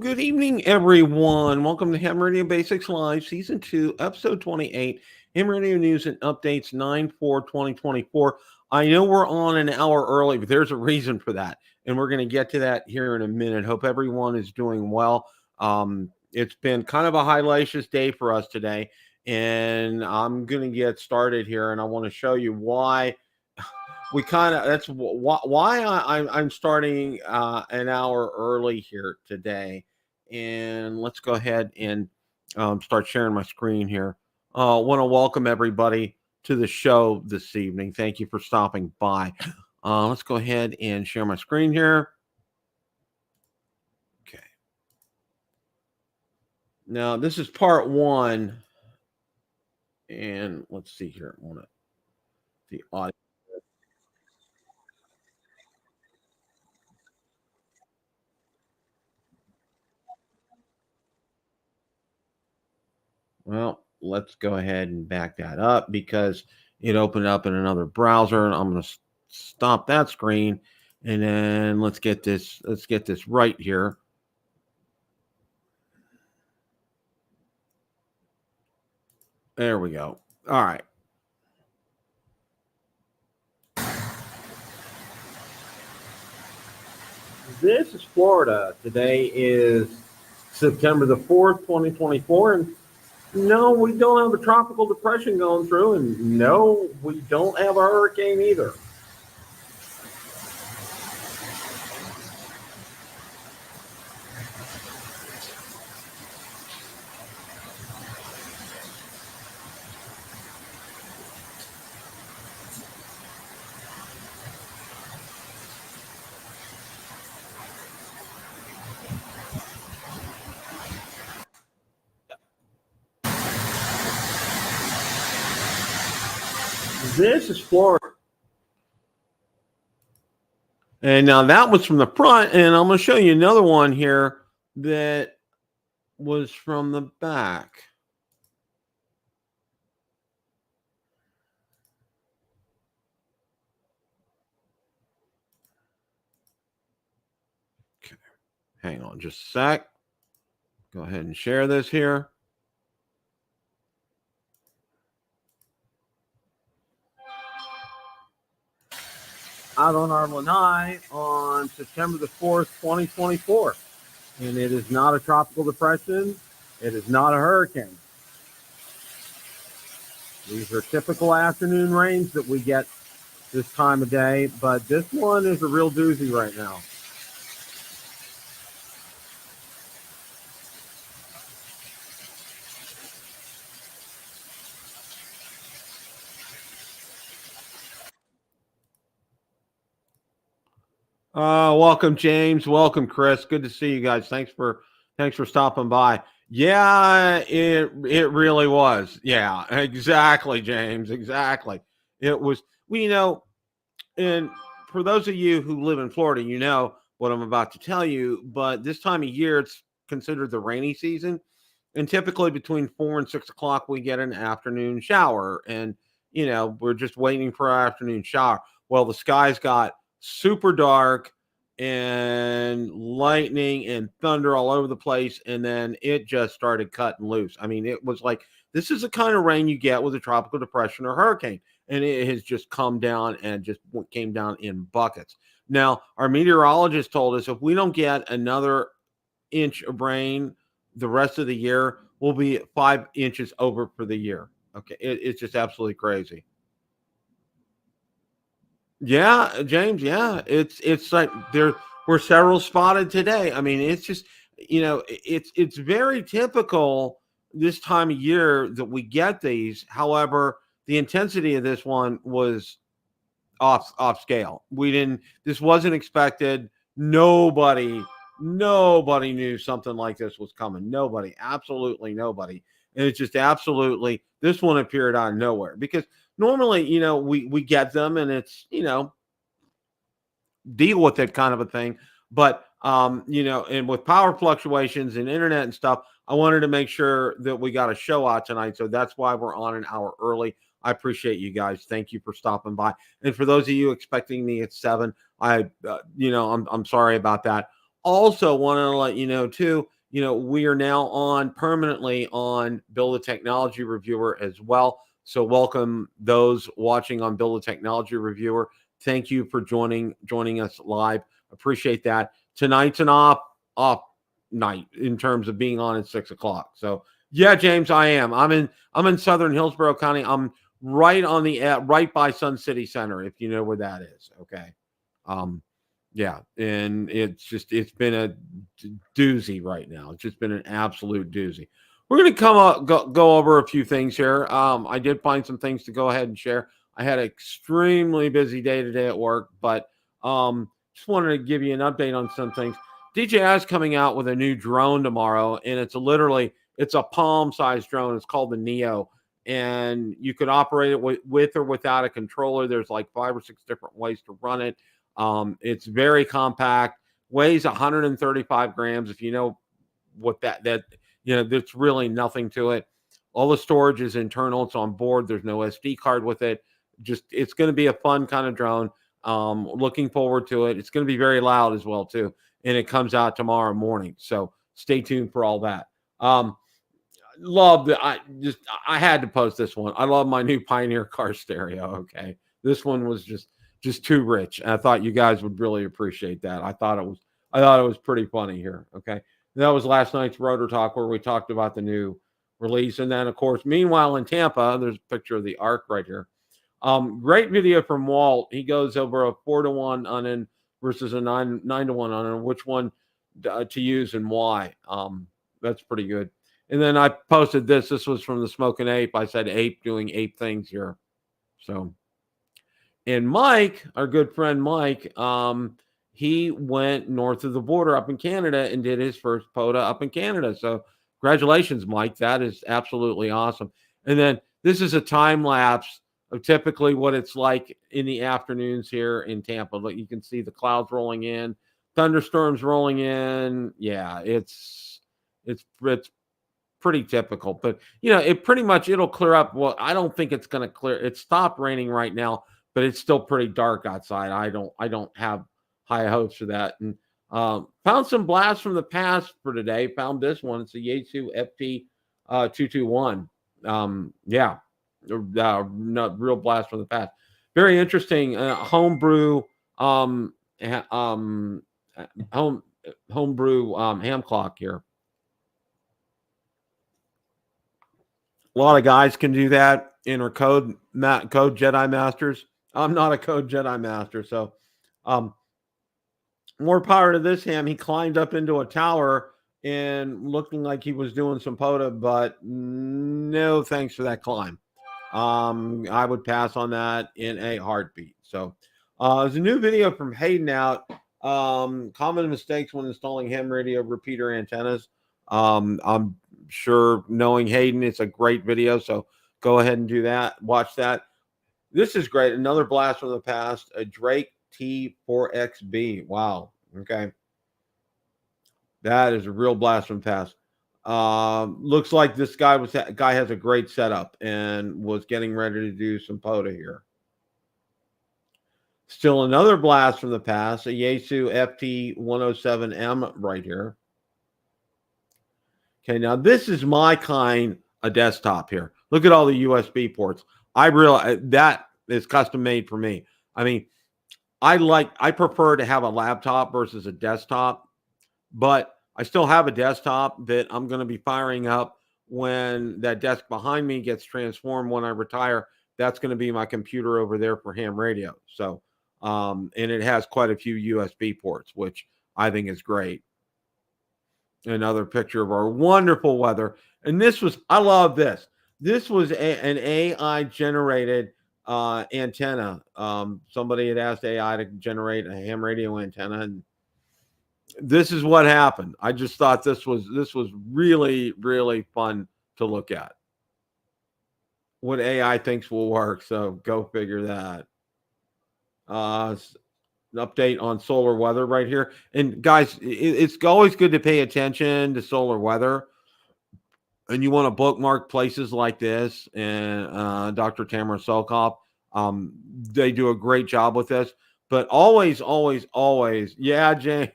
good evening, everyone. Welcome to Ham Radio Basics Live, Season 2, Episode 28, Ham Radio News and Updates 9/4/2024. I know we're on an hour early, but there's a reason for that, and we're going to get to that here in a minute. Hope everyone is doing well. It's been kind of a highlightious day for us today, and I'm going to get started here, and I want to show you why that's why I'm starting an hour early here today. And let's go ahead and start sharing my screen here. Want to welcome everybody to the show this evening. Thank you for stopping by. Let's go ahead and share my screen here. Okay. Now this is part one, and let's see here. I want the audio. Well, let's go ahead and back that up because it opened up in another browser, and I'm going to stop that screen, and then let's get this right here. There we go. All right. This is Florida. Today is September the 4th, 2024, and no, we don't have a tropical depression going through, and no, we don't have a hurricane either. This is Florida. And now that was from the front, and I'm going to show you another one here that was from the back. Okay, hang on just a sec. Go ahead and share this here. Out on our lanai on September the 4th, 2024. And it is not a tropical depression. It is not a hurricane. These are typical afternoon rains that we get this time of day, but this one is a real doozy right now. Welcome, James. Welcome, Chris. Good to see you guys. Thanks for stopping by. Yeah, it really was. Yeah, exactly, James. Exactly. It was. And for those of you who live in Florida, you know what I'm about to tell you. But this time of year, it's considered the rainy season, and typically between 4 and 6 o'clock, we get an afternoon shower, and we're just waiting for our afternoon shower. Well, the skies got super dark and lightning and thunder all over the place, and then it just started cutting loose. I mean, it was like, this is the kind of rain you get with a tropical depression or hurricane, and it has just come down and just came down in buckets. Now, our meteorologist told us if we don't get another inch of rain the rest of the year, we'll be 5 inches over for the year. Okay, it's just absolutely crazy. Yeah, James. Yeah, it's like there were several spotted today. I mean, it's just it's very typical this time of year that we get these. However, the intensity of this one was off scale. We didn't. This wasn't expected. Nobody knew something like this was coming. Nobody, absolutely nobody. And it's just absolutely, this one appeared out of nowhere because normally, we get them and it's, deal with it kind of a thing. But, and with power fluctuations and internet and stuff, I wanted to make sure that we got a show out tonight. So that's why we're on an hour early. I appreciate you guys. Thank you for stopping by. And for those of you expecting me at 7, I'm sorry about that. Also wanted to let you know too, we are now on permanently on Bill the Technology Reviewer as well. So welcome those watching on Bill the Technology Reviewer. Thank you for joining us live. Appreciate that. Tonight's an off night in terms of being on at 6:00. So yeah, James, I am. I'm in Southern Hillsborough County. I'm right on the right by Sun City Center, if you know where that is. Okay. Yeah, and it's been a doozy right now. It's just been an absolute doozy. We're going to go over a few things here. I did find some things to go ahead and share. I had an extremely busy day today at work, but just wanted to give you an update on some things. DJI is coming out with a new drone tomorrow, and it's a palm-sized drone. It's called the Neo, and you could operate it with or without a controller. There's like 5 or 6 different ways to run it. It's very compact, weighs 135 grams. If you know what there's really nothing to it. All the storage is internal. It's on board. There's no SD card with it. It's going to be a fun kind of drone. Looking forward to it. It's going to be very loud as well too. And it comes out tomorrow morning. So stay tuned for all that. I had to post this one. I love my new Pioneer car stereo. Okay. This one was just too rich. And I thought you guys would really appreciate that. I thought it was pretty funny here. Okay. That was last night's Rotor Talk where we talked about the new release. And then of course, meanwhile in Tampa, there's a picture of the Arc right here. Great video from Walt. He goes over a 4-to-1 on in versus a 9-to-1 on in, which one to use and why. That's pretty good. And then I posted this. This was from the Smoking Ape. I said ape doing ape things here. So, and Mike, our good friend Mike, he went north of the border up in Canada and did his first POTA up in Canada. So congratulations, Mike. That is absolutely awesome. And then this is a time lapse of typically what it's like in the afternoons here in Tampa. Look, you can see the clouds rolling in, thunderstorms rolling in. Yeah, it's pretty typical, but it'll clear up. Well, I don't think it's going to clear. It stopped raining right now, but it's still pretty dark outside. I don't have high hopes for that. And found some blasts from the past for today. Found this one. It's a Yaesu FT 221. Yeah, real blast from the past. Very interesting. Homebrew ham clock here. A lot of guys can do that in our code Jedi Masters. I'm not a code Jedi Master, so more power to this ham. He climbed up into a tower and looking like he was doing some POTA, but no thanks for that climb. I would pass on that in a heartbeat. So there's a new video from Hayden out. Common mistakes when installing ham radio repeater antennas. I'm sure knowing Hayden, it's a great video. So go ahead and do that. Watch that. This is great. Another blast from the past, a Drake T4XB. Wow. Okay. That is a real blast from the past. Looks like this guy has a great setup and was getting ready to do some POTA here. Still another blast from the past, a Yaesu FT107M right here. Okay, now this is my kind of desktop here. Look at all the USB ports. I realize that is custom made for me. I mean, I prefer to have a laptop versus a desktop, but I still have a desktop that I'm going to be firing up when that desk behind me gets transformed when I retire. That's going to be my computer over there for ham radio. So, and it has quite a few USB ports, which I think is great. Another picture of our wonderful weather. And I love this. This was an AI generated antenna. Somebody had asked AI to generate a ham radio antenna, and this is what happened. I just thought this was really, really fun to look at. What AI thinks will work. So go figure that. An update on solar weather right here. And guys, it's always good to pay attention to solar weather. And you want to bookmark places like this. And Dr. Tamara Sokop, they do a great job with this. But always, always, always, yeah, Jay,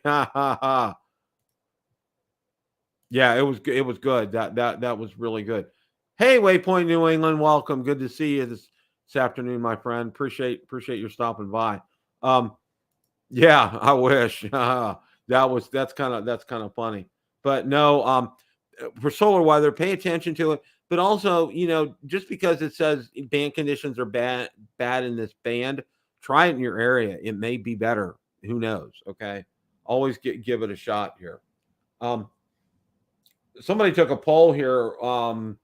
Yeah, it was good. That was really good. Hey, Waypoint New England, welcome. Good to see you this afternoon, my friend. Appreciate your stopping by. Um, yeah, I wish. That's kind of funny. But no, for solar weather, pay attention to it. But also, just because it says band conditions are bad in this band, try it in your area. It may be better. Who knows? Okay, always give it a shot here. Um, Somebody took a poll here. Or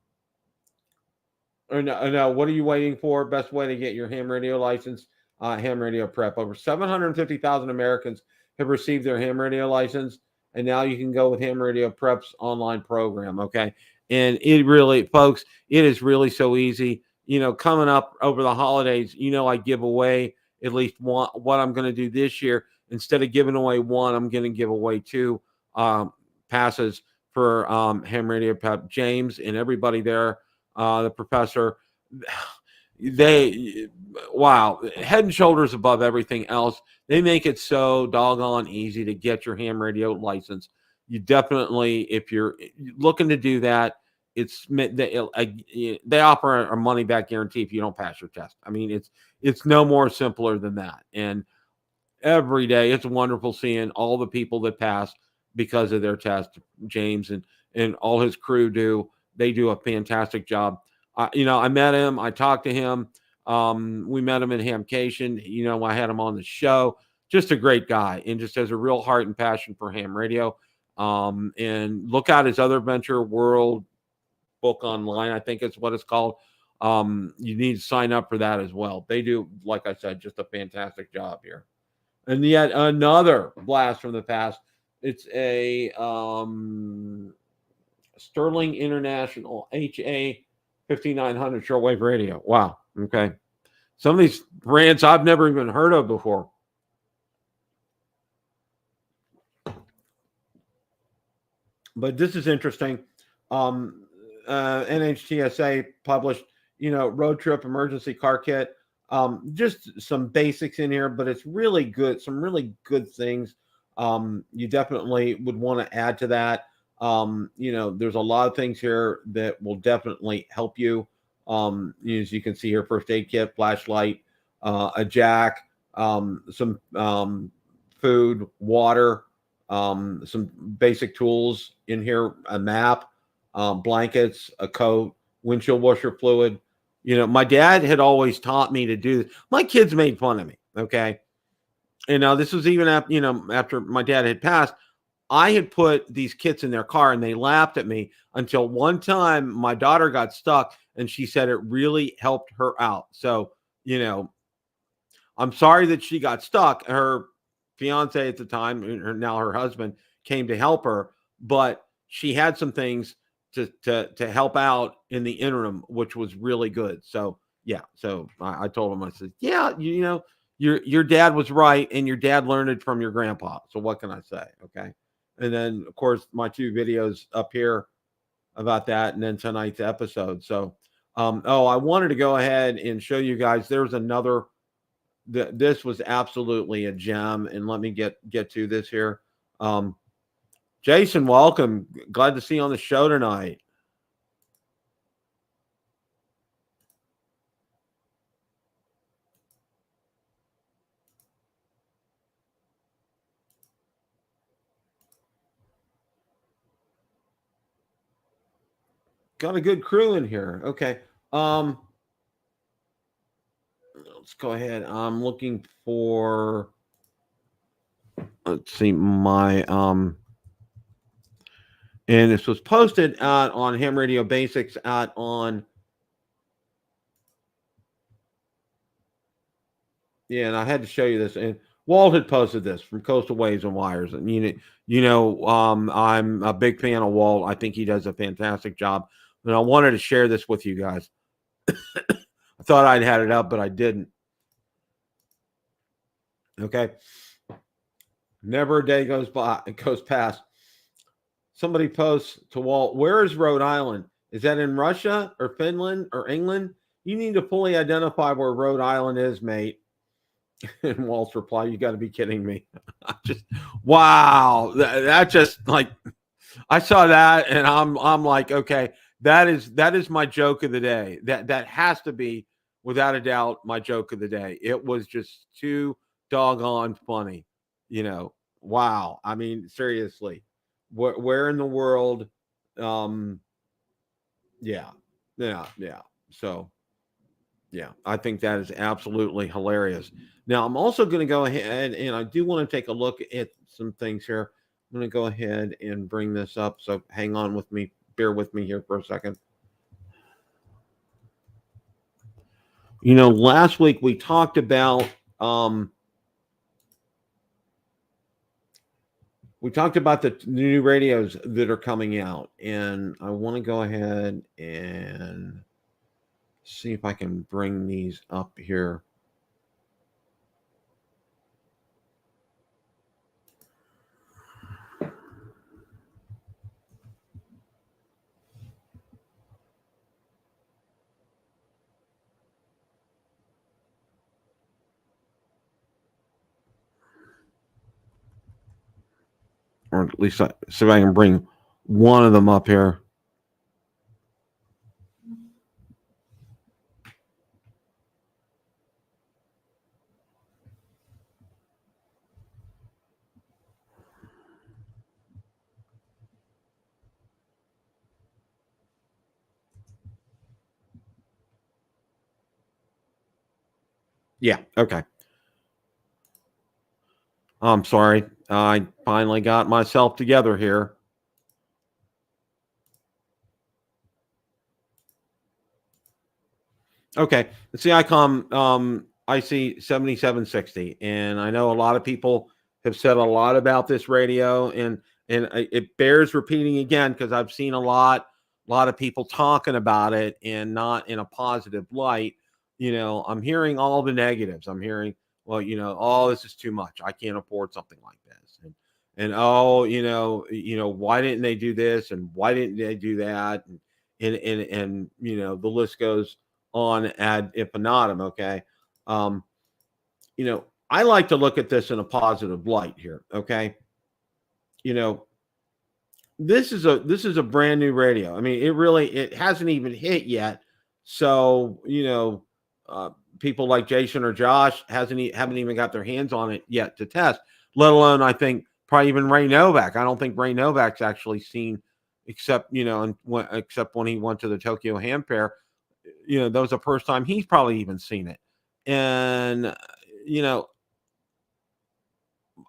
no, what are you waiting for? Best way to get your ham radio license, ham radio prep. Over 750,000 Americans have received their ham radio license, and now you can go with Ham Radio Prep's online program. Okay. And it really, folks, it is really so easy. Coming up over the holidays, I give away at least one. What I'm going to do this year, instead of giving away one, I'm going to give away two passes for Ham Radio Prep. James and everybody there, the professor, they, wow, head and shoulders above everything else. They make it so doggone easy to get your ham radio license. You definitely, if you're looking to do that, they offer a money back guarantee if you don't pass your test. I mean, it's no more simpler than that. And every day it's wonderful seeing all the people that pass because of their test. James and all his crew they do a fantastic job. I met him, I talked to him. We met him in Hamcation. I had him on the show. Just a great guy, and just has a real heart and passion for ham radio. And look out his other venture, World Book Online, I think it's what it's called. You need to sign up for that as well. They do, like I said, just a fantastic job here. And yet another blast from the past. It's a Sterling International HA 5900 shortwave radio. Wow. Okay. Some of these brands I've never even heard of before. But this is interesting. NHTSA published, road trip emergency car kit. Just some basics in here, but it's really good. Some really good things. You definitely would want to add to that. There's a lot of things here that will definitely help you. As you can see here, first aid kit, flashlight, a jack, some food, water, some basic tools in here, a map, blankets, a coat, windshield washer fluid. My dad had always taught me to do this. My kids made fun of me. Okay. And now this was even after my dad had passed. I had put these kits in their car and they laughed at me until one time my daughter got stuck and she said it really helped her out. So, I'm sorry that she got stuck. Her fiance at the time, now her husband, came to help her, but she had some things to help out in the interim, which was really good. So yeah, so I told him, I said, yeah, your dad was right, and your dad learned it from your grandpa. So what can I say? Okay. And then of course my two videos up here about that, and then tonight's episode. So I wanted to go ahead and show you guys. There's another. This was absolutely a gem, and let me get to this here. Jason, welcome. Glad to see you on the show tonight. Got a good crew in here. Okay. Let's go ahead. I'm looking for, let's see, my and this was posted out on Ham Radio Basics out on, yeah, and I had to show you this. And Walt had posted this from Coastal Waves and Wires, and I'm a big fan of Walt. I think he does a fantastic job, and I wanted to share this with you guys. I thought I'd had it up, but I didn't. Okay. Never a day goes past. Somebody posts to Walt, where is Rhode Island? Is that in Russia or Finland or England? You need to fully identify where Rhode Island is, mate. And Walt's reply, you got to be kidding me. Just, wow. That just like, I saw that, and I'm like, okay, that is my joke of the day. That has to be, without a doubt, my joke of the day. It was just too doggone funny. Wow. I mean, seriously, where in the world? Um, yeah, yeah. So yeah, I think that is absolutely hilarious. Now, I'm also going to go ahead and I do want to take a look at some things here. I'm going to go ahead and bring this up. So hang on with me. Bear with me here for a second. Last week um, we talked about the new radios that are coming out, and I want to go ahead and see if I can bring these up here. Or at least see if I can bring one of them up here. Yeah, okay. I'm sorry. I finally got myself together here. Okay. It's the ICOM IC 7760. And I know a lot of people have said a lot about this radio, and it bears repeating again because I've seen a lot of people talking about it and not in a positive light. I'm hearing all the negatives. I'm hearing, well, oh, this is too much. I can't afford something like this. And oh, why didn't they do this and why didn't they do that? And the list goes on ad infinitum. Okay. Um, I like to look at this in a positive light here. Okay. You know, this is a brand new radio. I mean, it hasn't even hit yet. So, people like Jason or Josh haven't even got their hands on it yet to test, let alone I think probably even Ray Novak. I don't think Ray Novak's actually seen, except, except when he went to the Tokyo Ham Fair. That was the first time he's probably even seen it. And you know,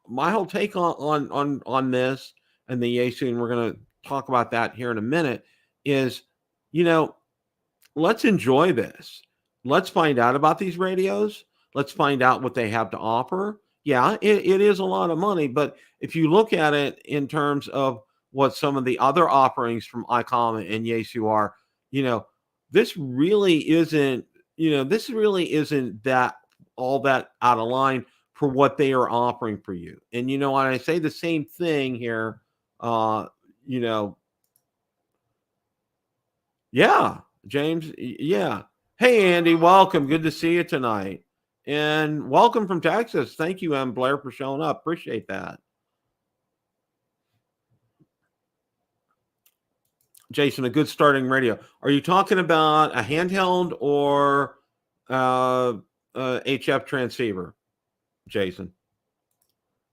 my whole take on this and the Yaesu, and we're going to talk about that here in a minute, is you know let's enjoy this. Let's find out about these radios. Let's find out what they have to offer. Yeah, it is a lot of money, but if you look at it in terms of what some of the other offerings from ICOM and Yaesu are, you know, this really isn't, this really isn't that all that out of line for what they are offering for you. And when I say the same thing here, uh, you know, yeah, James. Yeah. Hey, Andy. Welcome. Good to see you tonight. And welcome from Texas. Thank you, M. Blair, for showing up. Appreciate that. Jason, a good starting radio. Are you talking about a handheld or uh, HF transceiver, Jason?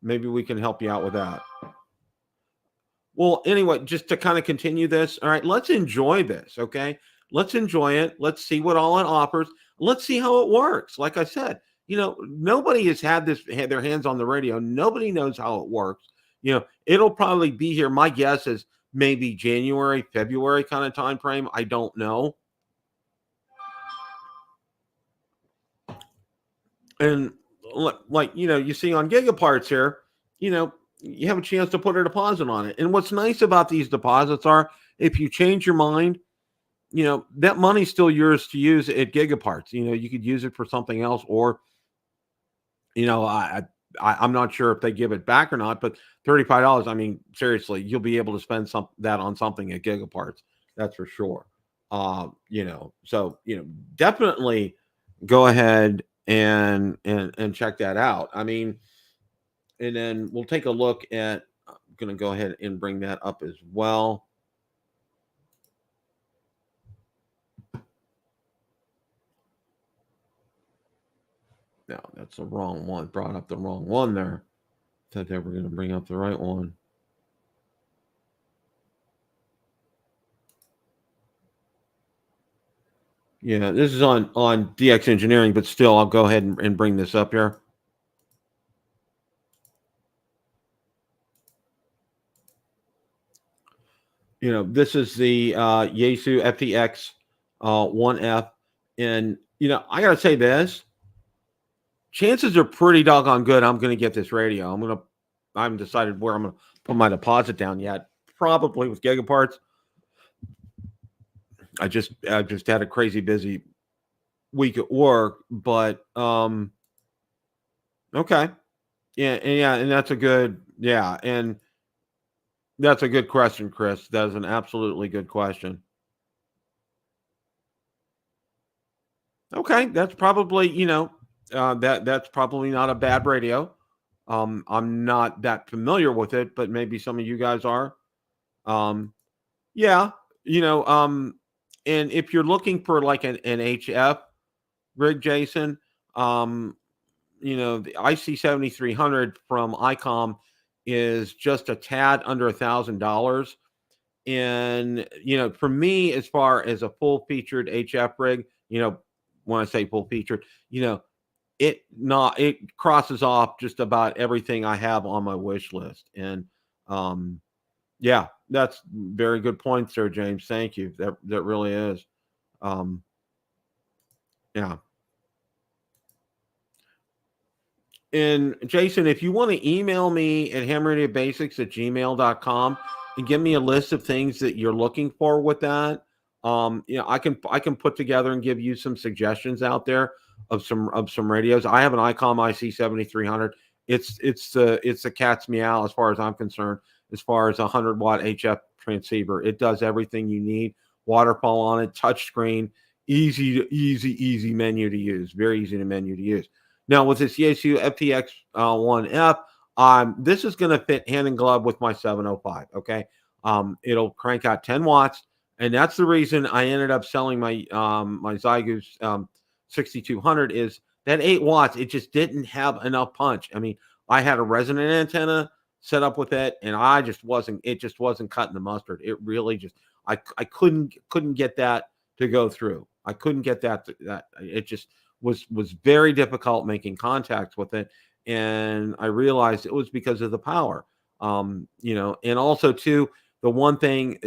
Maybe we can help you out with that. Well, anyway, just to kind of continue this, all right, let's enjoy this, okay? Let's enjoy it. Let's see what all it offers. Let's see how it works. Like I said, nobody has had their hands on the radio. Nobody knows how it works. It'll probably be here. My guess is maybe January, February kind of time frame. I don't know. And like, you see on Gigaparts here, you have a chance to put a deposit on it. And what's nice about these deposits are if you change your mind, that money's still yours to use at Gigaparts. You could use it for something else, or, I'm not sure if they give it back or not, but $35. I mean, seriously, you'll be able to spend that on something at Gigaparts. That's for sure. So definitely go ahead and check that out. I mean, and then we'll take a look at going to go ahead and bring that up as well. No, that's the wrong one. Brought up the wrong one there. Thought they were going to bring up the right one. Yeah, this is on DX Engineering, but still, I'll go ahead and bring this up here. This is the Yaesu FTX 1F, and I gotta say this. Chances are pretty doggone good I'm going to get this radio. I haven't decided where I'm going to put my deposit down yet. Probably with Gigaparts. I just had a crazy busy week at work, but okay. Yeah, and that's a good and that's a good question, Chris. That is an absolutely good question. Okay, that's probably, that's probably not a bad radio. I'm not that familiar with it, but maybe some of you guys are. Yeah, and if you're looking for like an HF rig, Jason, the IC 7300 from ICOM is just a tad under $1,000. And for me, as far as a full featured HF rig, when I say full featured, it crosses off just about everything I have on my wish list. And yeah, that's very good point, Sir James. Thank you. That really is. Yeah. And Jason, if you want to email me at hamradiobasics@gmail.com and give me a list of things that you're looking for with that, I can put together and give you some suggestions out there of some radios. I have an ICOM IC 7300. It's the cat's meow as far as I'm concerned. As far as a 100-watt HF transceiver, it does everything you need. Waterfall on it, touchscreen, easy menu to use. Very easy to menu to use. Now with this Yaesu FTX 1F, this is going to fit hand in glove with my 705. Okay, it'll crank out 10 watts, and that's the reason I ended up selling my my Zygoos 6200. Is that 8 watts? It just didn't have enough punch. I mean, I had a resonant antenna set up with it, and it just wasn't cutting the mustard. It really just I couldn't get that to go through. I couldn't get that it just was very difficult making contacts with it, and I realized it was because of the power. And also too, the one thing,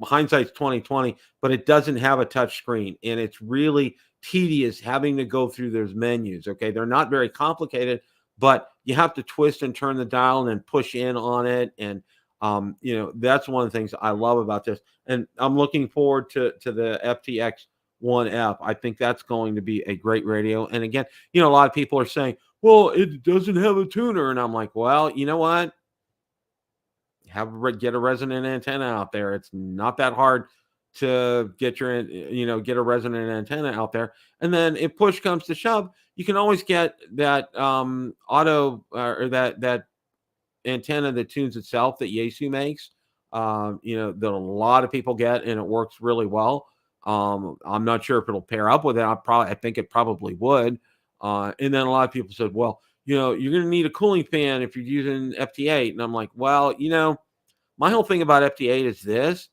hindsight's 2020, but it doesn't have a touch screen, and it's really tedious having to go through those menus. Okay, they're not very complicated, but you have to twist and turn the dial and then push in on it, and that's one of the things I love about this, and I'm looking forward to the FTX 1F. I think that's going to be a great radio. And again, a lot of people are saying, well, it doesn't have a tuner. And I'm like, well, you know what? Get a resonant antenna out there. It's not that hard to get get a resonant antenna out there. And then if push comes to shove, you can always get that auto or that antenna that tunes itself that Yaesu makes. That a lot of people get, and it works really well. I'm not sure if it'll pair up with it. I think it probably would. And then a lot of people said, well, you're going to need a cooling fan if you're using FT8. And I'm like, well, my whole thing about FT8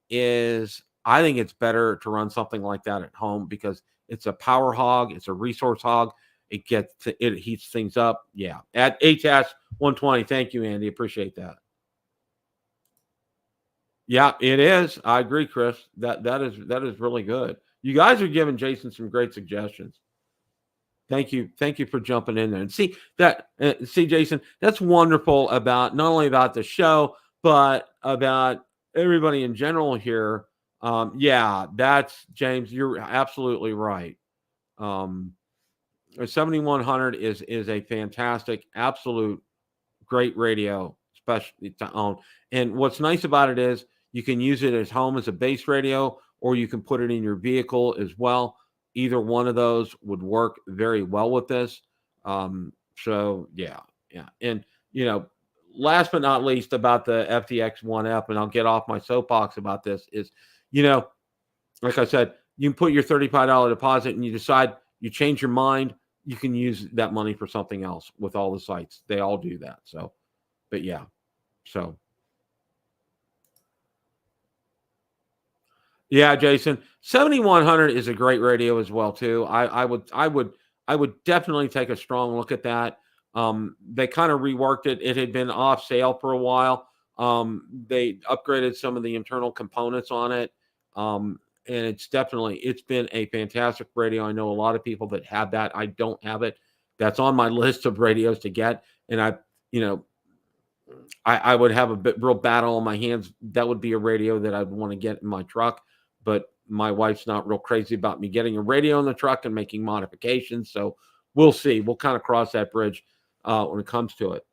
is I think it's better to run something like that at home because it's a power hog. It's a resource hog. It heats things up. Yeah. At ATAS 120. Thank you, Andy. Appreciate that. Yeah, it is. I agree, Chris. That is really good. You guys are giving Jason some great suggestions. Thank you for jumping in there and see, Jason. That's wonderful about not only about the show but about everybody in general here. Yeah, that's James. You're absolutely right. 7100 is a fantastic, absolute great radio, especially to own. And what's nice about it is you can use it at home as a base radio, or you can put it in your vehicle as well. Either one of those would work very well with this. So yeah. And last but not least about the FTX 1F, and I'll get off my soapbox about this, is, you know, like I said, you can put your $35 deposit and you decide you change your mind, you can use that money for something else with all the sites. They all do that. So, but yeah. So, yeah, Jason, 7100 is a great radio as well too. I would definitely take a strong look at that. They kind of reworked it. It had been off sale for a while. They upgraded some of the internal components on it. And it's been a fantastic radio. I know a lot of people that have that. I don't have it. That's on my list of radios to get. And you know, I would have a real battle on my hands. That would be a radio that I'd want to get in my truck, but my wife's not real crazy about me getting a radio in the truck and making modifications. So we'll see. We'll kind of cross that bridge when it comes to it.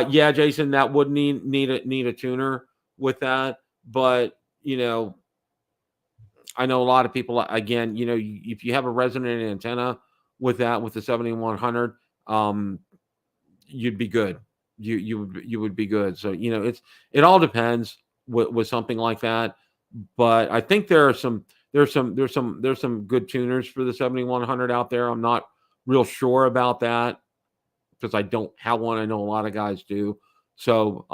Yeah, Jason, that would need a tuner with that, but I know a lot of people. Again, if you have a resonant antenna with that, with the 7100, you'd be good. You would be good. So it all depends with something like that. But I think there's some good tuners for the 7100 out there. I'm not real sure about that because I don't have one. I know a lot of guys do. So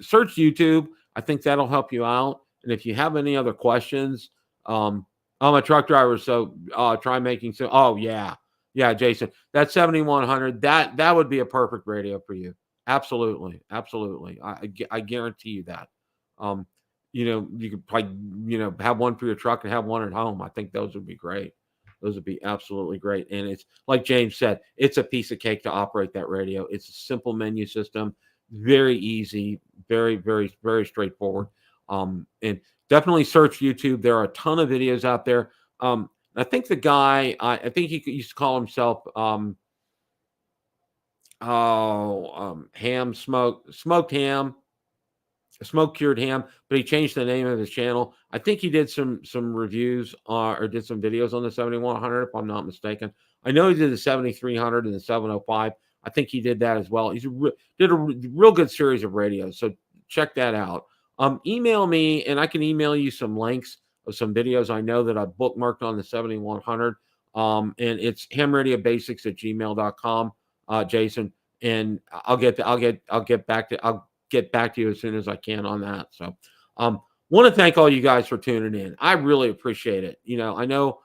search YouTube. I think that'll help you out. And if you have any other questions, I'm a truck driver, so try making some. Oh yeah, Jason, that 7100, that would be a perfect radio for you. Absolutely. I guarantee you that. You could probably have one for your truck and have one at home. I think those would be great. Those would be absolutely great. And it's like James said, it's a piece of cake to operate that radio. It's a simple menu system, very easy, very, very, very straightforward. And definitely search YouTube. There are a ton of videos out there. I think the guy, I think he used to call himself smoked ham, smoke cured ham, but he changed the name of his channel. I think he did some reviews or did some videos on the 7100, if I'm not mistaken. I know he did the 7300 and the 705. I think he did that as well. Did a real good series of radios, so check that out. Email me, and I can email you some links of some videos I know that I've bookmarked on the 7100. And it's hamradiobasics@gmail.com, Jason. And I'll get back to you as soon as I can on that. So, want to thank all you guys for tuning in. I really appreciate it. I know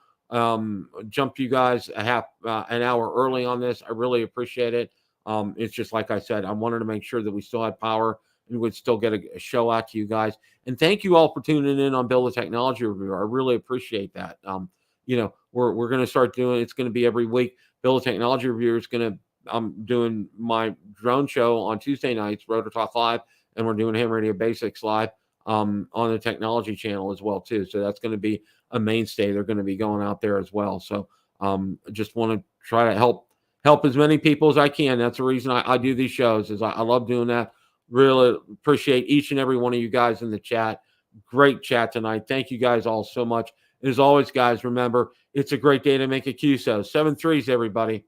jumped you guys an hour early on this. I really appreciate it. It's just like I said, I wanted to make sure that we still had power and would still get a show out to you guys. And thank you all for tuning in on Bill the Technology Reviewer. I really appreciate that. We're going to start doing, it's going to be every week. Bill the Technology Reviewer is going to, I'm doing my drone show on Tuesday nights, Rotor Talk Live, and we're doing Ham Radio Basics live on the technology channel as well too. So that's going to be a mainstay. They're going to be going out there as well. So just want to try to help as many people as I can. That's the reason I do these shows, is I love doing that. Really appreciate each and every one of you guys in the chat. Great chat tonight. Thank you guys all so much. As always, guys, remember, it's a great day to make a QSO. 7 3s, everybody.